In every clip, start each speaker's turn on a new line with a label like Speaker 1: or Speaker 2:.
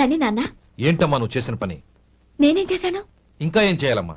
Speaker 1: రండి నాన్న.
Speaker 2: ఏంటమ్మా నువ్వు చేసిన పని?
Speaker 1: నేనేం చేశాను?
Speaker 2: ఇంకా ఏం చేయాలమ్మా?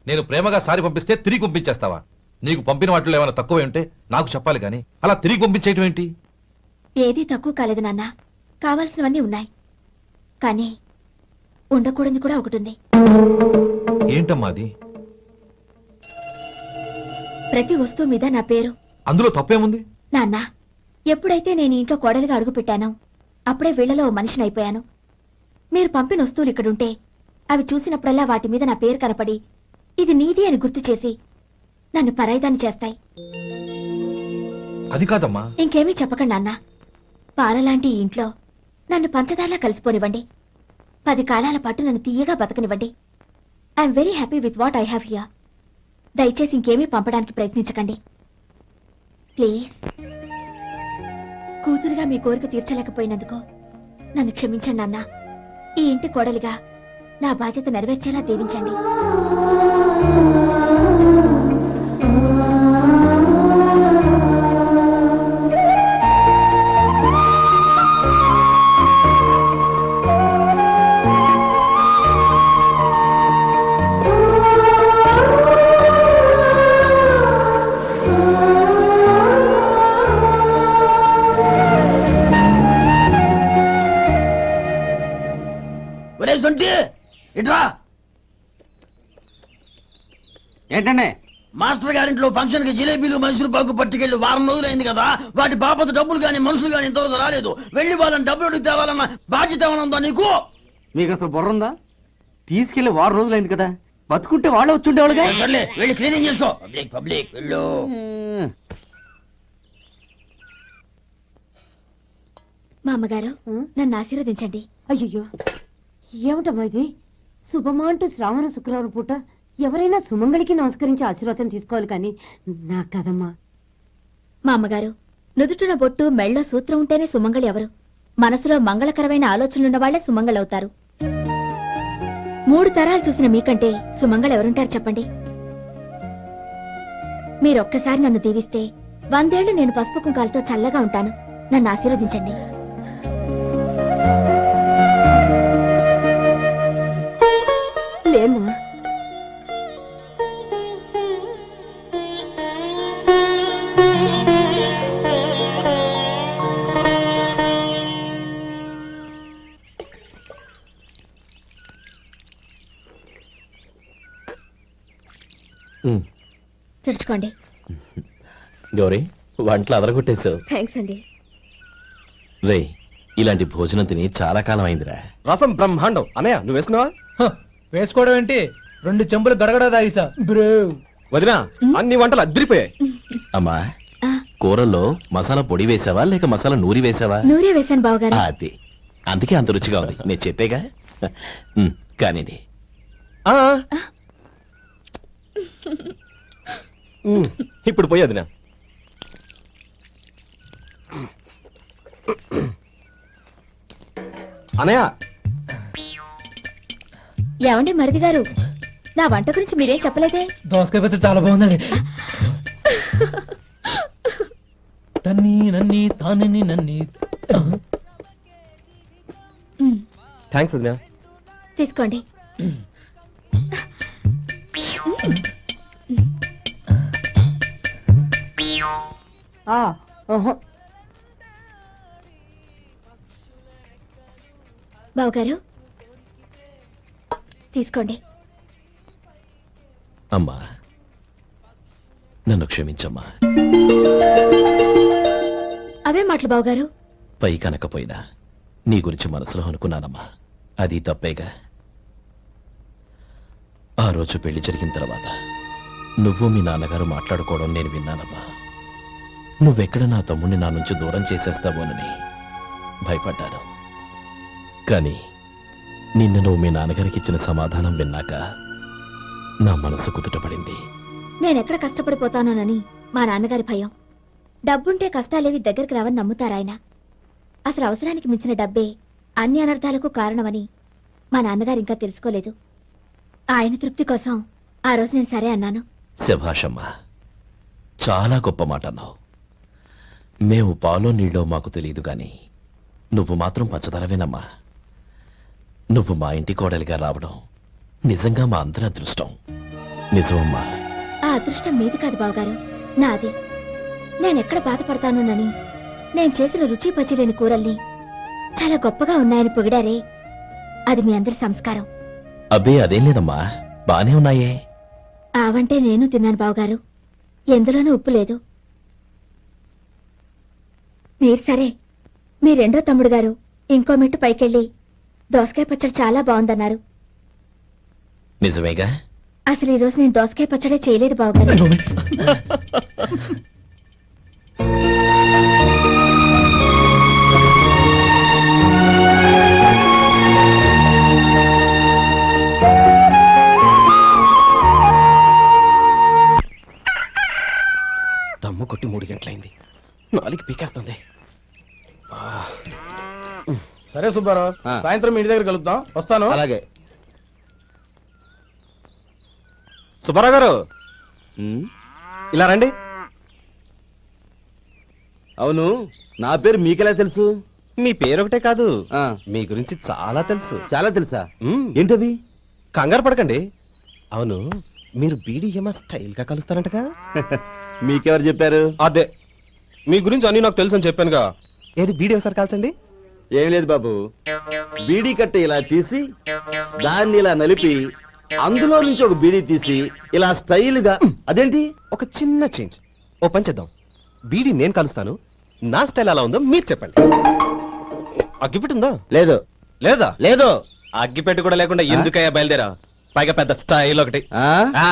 Speaker 2: నేను ప్రేమగా సారి పంపిస్తే తిరిగి పంపించేస్తావా? నీకు పంపిన వాటిలో ఏమైనా తక్కువ ఉంటే నాకు చెప్పాలి కానీ అలా తిరిగి పంపించేయటం ఏంటి?
Speaker 1: ఏదీ తక్కువ కాలేదు నాన్న. కావాల్సినవన్నీ ఉన్నాయి, కానీ ఉండకూడదు కూడా ఒకటి ఉంది.
Speaker 2: ఏంటమ్మా అది?
Speaker 1: ప్రతి వస్తువు మీద నా పేరు.
Speaker 2: అందులో తప్పేముంది?
Speaker 1: నాన్న, ఎప్పుడైతే నేను ఇంట్లో కోడలిగా అడుగు పెట్టానో అప్పుడే వీళ్లలో మనిషిని అయిపోయాను. మీరు పంపిన వస్తువులు ఇక్కడుంటే అవి చూసినప్పుడల్లా వాటి మీద నా పేరు కనపడి ఇది నీది అని గుర్తు చేసి నన్ను పరాయిదాన్ని చేస్తాయి.
Speaker 2: అది కాదమ్మా.
Speaker 1: ఇంకేమీ చెప్పకండి నాన్న. పాలలాంటి ఈ ఇంట్లో నన్ను పంచదారలా కలిసిపోనివ్వండి. 10 కాలాల పాటు నన్ను తీయగా బతకనివ్వండి. I'm very happy with what I have here. దయచేసి ఇంకేమీ పంపడానికి ప్రయత్నించకండి ప్లీజ్. కూతురుగా మీ కోరిక తీర్చలేకపోయినందుకు నన్ను క్షమించండి నాన్న. ఈ ఇంటి కోడలిగా నా బాధ్యత నెరవేర్చేలా దీవించండి.
Speaker 3: ఇట్రా.
Speaker 4: ఏంటండి?
Speaker 3: మాస్టర్ గారింట్లో ఫంక్షన్ కి జిలేబీలు మైసూరు పాకు పట్టుకెళ్ళి వారం రోజులైంది కదా. వాటి బాపత డబ్బులు గాని మనుషులు గాని ఇంతవరకు రాలేదు. వెళ్ళి వాళ్ళని డబ్బులు అడిగి తేవాలన్న బాధ్యత ఏమైనా ఉందా నీకు?
Speaker 4: మీకు అసలు బుర్ర ఉందా? తీసుకెళ్లి 6 రోజులైంది కదా, బతుకుంటే వాళ్ళే వచ్చుండేవాళ్ళుగా.
Speaker 3: సర్లే, వెళ్ళి క్లీనింగ్ చేసుకో. పబ్లిక్ పబ్లిక్ వెళ్ళు.
Speaker 1: మా అమ్మగారు నన్ను ఆశీర్వదించండి.
Speaker 5: అయ్యో, ఏమిటమ్మా ఇది? శుభమా అంటూ శ్రావణ శుక్రవారం పూట ఎవరైనా సుమంగళికి నమస్కరించి ఆశీర్వాదం తీసుకోవాలి కానీ నా కదమ్మా.
Speaker 1: మా అమ్మగారు, నుదుటిన బొట్టు మెళ్ళో సూత్రం ఉంటేనే సుమంగళి ఎవరు? మనసులో మంగళకరమైన ఆలోచనలున్న వాళ్లే సుమంగళవుతారు. 3 తరాలు చూసిన మీకంటే సుమంగళ ఎవరుంటారు చెప్పండి? మీరొక్కసారి నన్ను దీవిస్తే 100 ఏళ్లు నేను పసుపు కుంకాలతో చల్లగా ఉంటాను. నన్ను ఆశీర్వదించండి.
Speaker 5: లేమ్మా,
Speaker 1: తుడుచుకోండి.
Speaker 6: గౌరీ, వంటలు అదరగొట్టేశావు.
Speaker 1: థ్యాంక్స్ అండి.
Speaker 6: రే, ఇలాంటి భోజనం తిని చాలా కాలం అయిందిరా.
Speaker 4: రసం బ్రహ్మాండం. అన్నయ్య, నువ్వు వేసుకున్నావా?
Speaker 7: వేసుకోవడం ఏంటి? 2 చెంబులు గడగడ తాగిసా.
Speaker 4: వదినా, అన్ని వంటలు అద్దరిపోయాయి.
Speaker 6: అమ్మా, కూరల్లో మసాలా పొడి వేసావా లేక మసాలా నూరి వేసావా?
Speaker 1: నూరే వేశాను బావగారు.
Speaker 6: అది అందుకే అంత రుచిగా ఉంది. నేను చెప్పేగా. కానీ
Speaker 4: ఇప్పుడు పోయి వదినా. అన్నయ్య,
Speaker 1: ఏమండి మరిది గారు, నా వంట గురించి మీరేం చెప్పలేదే?
Speaker 7: దోసకాయ పచ్చడి చాలా బాగుందండి. తన్ని నన్ని తానని నన్ని.
Speaker 4: థ్యాంక్స్ వదినా.
Speaker 1: తీసుకోండి. బావగారు తీసుకోండి.
Speaker 6: అమ్మా, నన్ను క్షమించమ్మా.
Speaker 1: అవే మాటలు బావగారు.
Speaker 6: పై కనకపోయినా నీ గురించి మనసులో అనుకున్నానమ్మా. అది తప్పేగా. ఆ రోజు పెళ్లి జరిగిన తర్వాత నువ్వు మీ నాన్నగారు మాట్లాడుకోవడం నేను విన్నానమ్మా. నువ్వెక్కడ నా తమ్ముడిని నా నుంచి దూరం చేసేస్తావోనని భయపడ్డాను. కానీ నిన్న నువ్వు మీ నాన్నగారికి ఇచ్చిన సమాధానం విన్నాక నా మనసు కుదుటపడింది.
Speaker 1: నేనెక్కడ కష్టపడిపోతానోనని మా నాన్నగారి భయం. డబ్బుంటే కష్టాలేవి దగ్గరికి రావని నమ్ముతారాయన. అసలు అవసరానికి మించిన డబ్బే అన్ని అనర్థాలకు కారణమని మా నాన్నగారు ఇంకా తెలుసుకోలేదు. ఆయన తృప్తి కోసం ఆ రోజు నేను సరే అన్నాను.
Speaker 6: శభాషమ్మా, చాలా గొప్ప మాట అన్నావు. మేము పాలో నీళ్ళో మాకు తెలియదు గాని నువ్వు మాత్రం పంచదారవేనమ్మా. నువ్వు మా ఇంటి కోడలిగా రావడం నిజంగా మా అందరి అదృష్టం. నిజమమ్మా.
Speaker 1: ఆ అదృష్టం మీది కాదు బావగారు, నాది. నేనెక్కడ బాధపడతానోనని నేను చేసిన రుచి పచిలేని కూరల్ని చాలా గొప్పగా ఉన్నాయని పొగిడారే, అది మీ అందరి సంస్కారం.
Speaker 6: అబ్బే అదేం లేదమ్మా, బానే ఉన్నాయే.
Speaker 1: ఆవంటే నేను తిన్నాను బావగారు, ఎందులోనూ ఉప్పు లేదు. మీరు సరే, మీ రెండో తమ్ముడు గారు ఇంకో మెట్టు పైకెళ్ళి దోసకాయ పచ్చడి చాలా బాగుందన్నారు.
Speaker 6: నిజమేగా?
Speaker 1: అసలు ఈ రోజు నేను దోసకాయ పచ్చడే చేయలేదు బావగారు.
Speaker 6: దమ్ము కొట్టి 3 గంటలైంది, 4 పీకేస్తుంది.
Speaker 7: సరే సుబ్బారావు, సాయంత్రం మీ ఇంటి దగ్గర కలుద్దాం. వస్తాను.
Speaker 4: అలాగే. సుబ్బారావు గారు ఇలా రండి. అవును, నా పేరు మీకెలా తెలుసు?
Speaker 8: మీ పేరు ఒకటే కాదు,
Speaker 4: ఆ,
Speaker 8: మీ గురించి చాలా తెలుసు.
Speaker 4: చాలా తెలుసా?
Speaker 8: మ్మ్.
Speaker 4: ఏంటవి?
Speaker 8: కంగారు పడకండి. అవును, మీరు బీడీఎంఆ స్టైల్ గా కలుస్తారంటగా?
Speaker 4: మీకెవరు చెప్పారు?
Speaker 8: అదే, మీ గురించి అన్ని నాకు తెలుసు అని చెప్పానుగా. ఏది బీడీ ఒకసారి కాల్చండి.
Speaker 4: ఏం లేదు బాబు, బీడీ కట్ట ఇలా తీసి దాన్ని ఇలా నలిపి అందులో నుంచి ఒక బీడీ తీసి ఇలా స్టైల్ గా. అదేంటి?
Speaker 8: ఒక చిన్న చేంజ్. ఓ పని చేద్దాం, బీడీ నేను కలుస్తాను, నా స్టైల్ అలా ఉందో మీరు చెప్పండి. అగ్గిపెట్టుందా?
Speaker 4: లేదు.
Speaker 8: లేదా?
Speaker 4: లేదు.
Speaker 8: అగ్గిపెట్టు కూడా లేకుండా ఎందుకయ్యా బయలుదేరా? పైగా పెద్ద స్టైల్ ఒకటి.
Speaker 4: ఆ?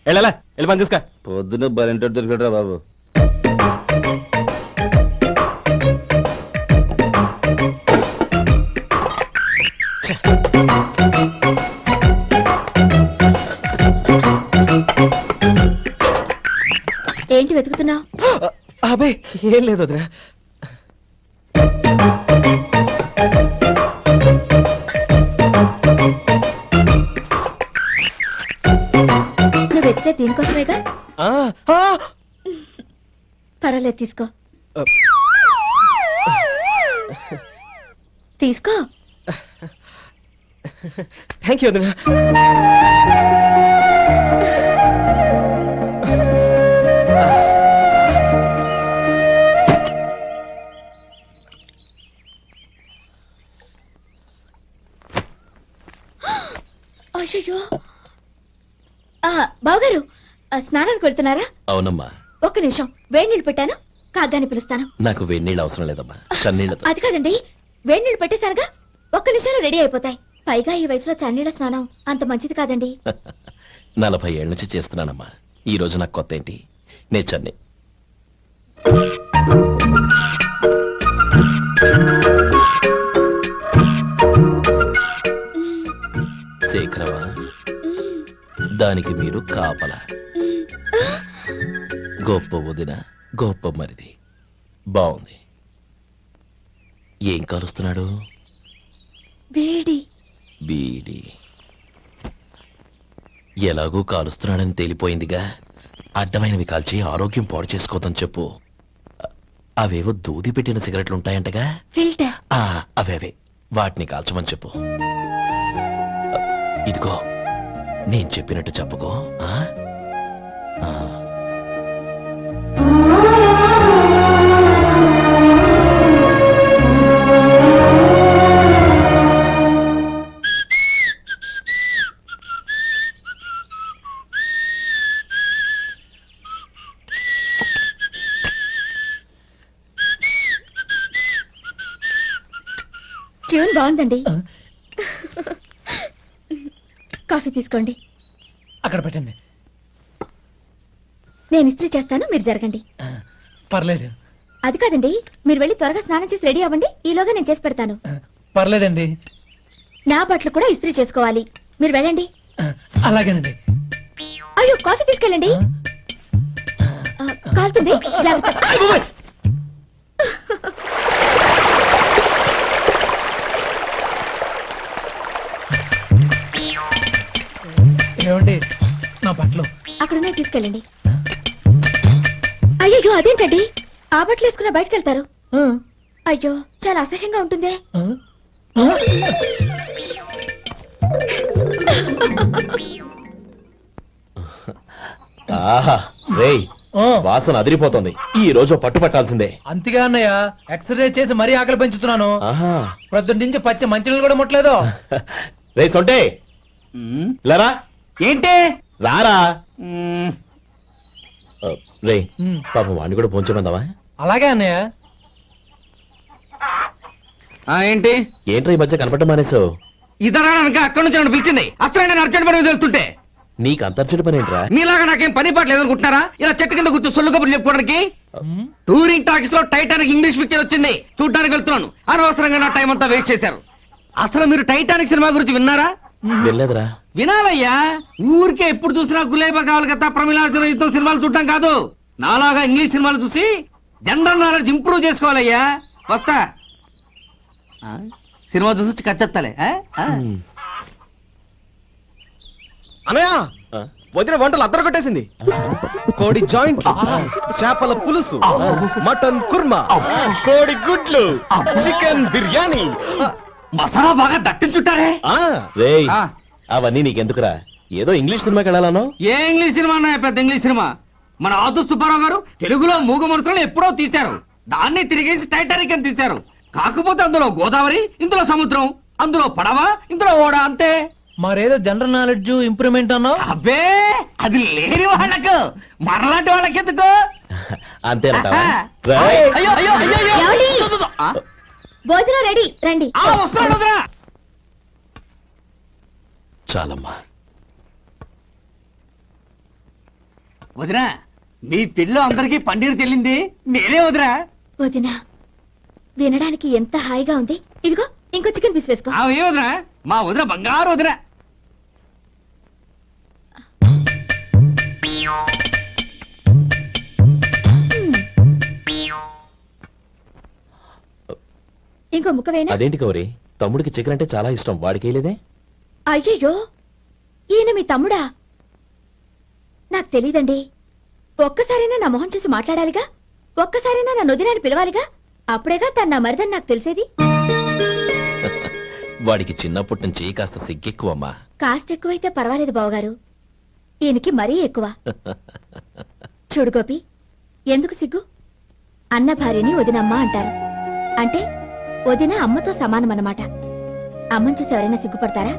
Speaker 8: వెళ్ళాలా, వెళ్ళి పని చూసుకో.
Speaker 4: పొద్దున బలింటోడు దొరికడరా బాబు.
Speaker 1: ఏంటి వెతుకుతున్నావు?
Speaker 8: అబే ఏం లేదు వదినా.
Speaker 1: నువ్వు వెతికే దీనికోసమేగా.
Speaker 8: ఆ, ఆ.
Speaker 1: పర్వాలేదు, తీసుకో. తీసుకో.
Speaker 8: థ్యాంక్ యూ వదినా.
Speaker 1: అయ్యో, బావగారు స్నానానికి వెళ్తున్నారా?
Speaker 6: అవునమ్మా.
Speaker 1: ఒక్క నిమిషం, వేడి నీళ్ళు పెట్టాను, కాగ్గాని పిలుస్తాను.
Speaker 6: నాకు వేడినీళ్ళు అవసరం లేదమ్మా, చన్నీళ్ళతో.
Speaker 1: అది కాదండి, వేడి నీళ్ళు పెట్టేశానుగా, ఒక్క నిమిషంలో రెడీ అయిపోతాయి. పైగా ఈ వయసులో చన్నీళ్ళ స్నానం అంత మంచిది కాదండి.
Speaker 6: 40 ఏళ్ళ నుంచి చేస్తున్నానమ్మా, ఈ రోజు నాకు కొత్త ఏంటి? నే చన్ని. శేఖరవా, దానికి మీరు కాపలా. గొప్ప వదిన, గొప్ప మరిది. బాగుంది. ఏం కాలుస్తున్నాడు?
Speaker 1: వేడి.
Speaker 6: బీడి. ఎలాగూ కాలుస్తున్నాడని తేలిపోయిందిగా, అడ్డమైనవి కాల్చి ఆరోగ్యం పాడు చేసుకోదని చెప్పు. అవేవో దూది పెట్టిన సిగరెట్లు ఉంటాయంటగా,
Speaker 1: ఫిల్టర్.
Speaker 6: అవే వాటిని కాల్చమని చెప్పు. ఇదిగో, నేను చెప్పినట్టు చెప్పుకో.
Speaker 1: ట్యూన్ బాగుందండి. కాఫీ తీసుకోండి.
Speaker 7: అక్కడ పెట్టండి.
Speaker 1: నేను ఇస్త్రీ చేస్తాను, మీరు జరగండి.
Speaker 7: పర్లేదు.
Speaker 1: అది కాదండి, మీరు వెళ్ళి త్వరగా స్నానం చేసి రెడీ అవ్వండి, ఈలోగా నేను చేసి పెడతాను.
Speaker 7: పర్లేదండి.
Speaker 1: నా బట్టలు కూడా ఇస్త్రీ చేసుకోవాలి, మీరు వెళ్ళండి.
Speaker 7: అలాగేనండి.
Speaker 1: అయ్యో, కాఫీ తీసుకెళ్ళండి. కాలుతుంది, జాగ్రత్త.
Speaker 7: ఏమండి, నా బట్టలు
Speaker 1: అక్కడున్నా తీసుకెళ్ళండి. అయ్యో, అదేంటండి, ఆ బట్టలు వేసుకున్న బయటకు వెళ్తారు? అయ్యో, చాలా అసహ్యంగా ఉంటుంది.
Speaker 6: ఆహా రేయ్
Speaker 7: ఆ,
Speaker 6: వాసన అదిరిపోతుంది ఈ రోజు పట్టుపట్టాల్సిందే.
Speaker 7: అంతగా అన్నయ్య ఎక్సర్సైజ్ చేసి మరీ ఆకలి పెంచుతున్నాను.
Speaker 6: ఆహా
Speaker 7: ప్రొద్దున నుంచి పచ్చి మంచినీళ్ళు కూడా ముట్టలేదు.
Speaker 6: రే సొంటే లరా
Speaker 3: ఏంటి
Speaker 6: రారా రే
Speaker 7: ఉమ్,
Speaker 6: పాపం వాడిని కూడా పోంచమందావా?
Speaker 7: అలాగే అన్నయ్య.
Speaker 3: ఏంటి
Speaker 6: ఏంట్రా ఈ మధ్య కనపడటం మానేసావు?
Speaker 3: ఇదరా అక్కడి నుంచి నన్ను పిలిచింది అసలు నేను అర్జెంట్ పని తెలుస్తుంటే
Speaker 6: నీకు అంతర్చడి పని ఏంట్రా?
Speaker 3: మీలాగా నాకేం పని పాట లేదనుకుంటున్నారా ఇలా చెట్టు కింద కూర్చో సొల్లు కబుర్లు చెప్పుకోవడానికి
Speaker 7: ఉమ్,
Speaker 3: టూరింగ్ టాకీస్ లో టైటానిక్ ఇంగ్లీష్ పిక్చర్ వచ్చింది చూడడానికి వెళ్తున్నాను అనవసరంగా నా టైం అంతా వేస్ట్ చేశారు అసలు మీరు టైటానిక్ సినిమా గురించి విన్నారా
Speaker 6: వెళ్ళలేదురా.
Speaker 3: వినాలయ్యా ఊరికే ఎప్పుడు చూసినా గులేబా కావాలి కదా ప్రమిళార్జున యుద్ధం సినిమాలు చూడటం కాదు నాలాగా ఇంగ్లీష్ సినిమాలు చూసి జనరల్ నాలెడ్జ్ ఇంప్రూవ్ చేసుకోవాలయ్యా వస్తా సినిమా చూసి కచ్చెత్తాలే
Speaker 8: అనయ్య
Speaker 6: ఆ?
Speaker 8: వదిన వంటలు అద్దరు కొట్టేసింది. కోడి జాయింట్, చేపల పులుసు, మటన్ కుర్మా, కోడి గుడ్లు, చికెన్ బిర్యానీ.
Speaker 3: మసాలా బాగా దట్టించుంటారే
Speaker 8: ఆ,
Speaker 6: రేయ్
Speaker 3: ఆ.
Speaker 6: అవన్నీ నీకెందుకురా? ఏదో ఇంగ్లీష్ సినిమాకి వెళ్ళాలనో?
Speaker 3: ఏ ఇంగ్లీష్ సినిమా అన్నా పెద్ద ఇంగ్లీష్ సినిమా మన ఆదు సుబ్బారావు గారు తెలుగులో మూగమరుతులను ఎప్పుడో తీశారు దాన్ని తిరిగేసి టైటానిక్ అని తీశారు కాకపోతే అందులో గోదావరి ఇందులో సముద్రం అందులో పడవ ఇందులో ఓడ అంతే
Speaker 7: మరేదో జనరల్ నాలెడ్జ్ ఇంప్రూవ్మెంట్ అన్నావు.
Speaker 3: అబ్బే అది లేని వాళ్ళకు మరలాంటి వాళ్ళకి ఎందుకు
Speaker 6: అంతేనంటావా?
Speaker 3: ఆహా.
Speaker 6: రేయ్.
Speaker 3: అయ్యో అయ్యో అయ్యో అయ్యో.
Speaker 1: ఏమండి?
Speaker 3: దు, దు, దు. ఆ?
Speaker 1: భోజనం రెడీ, రండి.
Speaker 3: ఆ, వస్తున్నాడు వదరా.
Speaker 6: చాలమ్మా.
Speaker 3: వదినా మీ పిల్ల అందరికీ పన్నీరు చెల్లింది నేనే వదినా
Speaker 1: వదినా, వినడానికి ఎంత హాయిగా ఉంది. ఇదిగో ఇంకో చికెన్ పీస్ వేసుకో.
Speaker 3: ఏ వదినా మా వదిన బంగారు వదినా
Speaker 1: ఇంకో ముక్క వేనా?
Speaker 6: అదేంటి గౌరీ, తమ్ముడికి చికెన్ అంటే చాలా ఇష్టం, వాడికి వేయలేదే?
Speaker 1: అయ్యయ్యో, ఈయన మీ తమ్ముడా? నాకు తెలీదండి. ఒక్కసారైనా నా మొహం చూసి మాట్లాడాలిగా, ఒక్కసారైనా నా నొదినాన్ని పిలవాలిగా, అప్పుడేగా తన నా మరిదని నాకు తెలిసేది.
Speaker 6: వాడికి చిన్నప్పటి నుంచి కాస్త సిగ్గెక్కువమ్మా.
Speaker 1: కాస్త ఎక్కువైతే పర్వాలేదు బావగారు, ఈయనకి మరీ ఎక్కువ. చూడు గోపి, ఎందుకు సిగ్గు? అన్న భార్యని వదినమ్మ అంటారు, అంటే వదిన అమ్మతో సమానమన్నమాట. అమ్మని చూసి ఎవరైనా సిగ్గుపడతారా?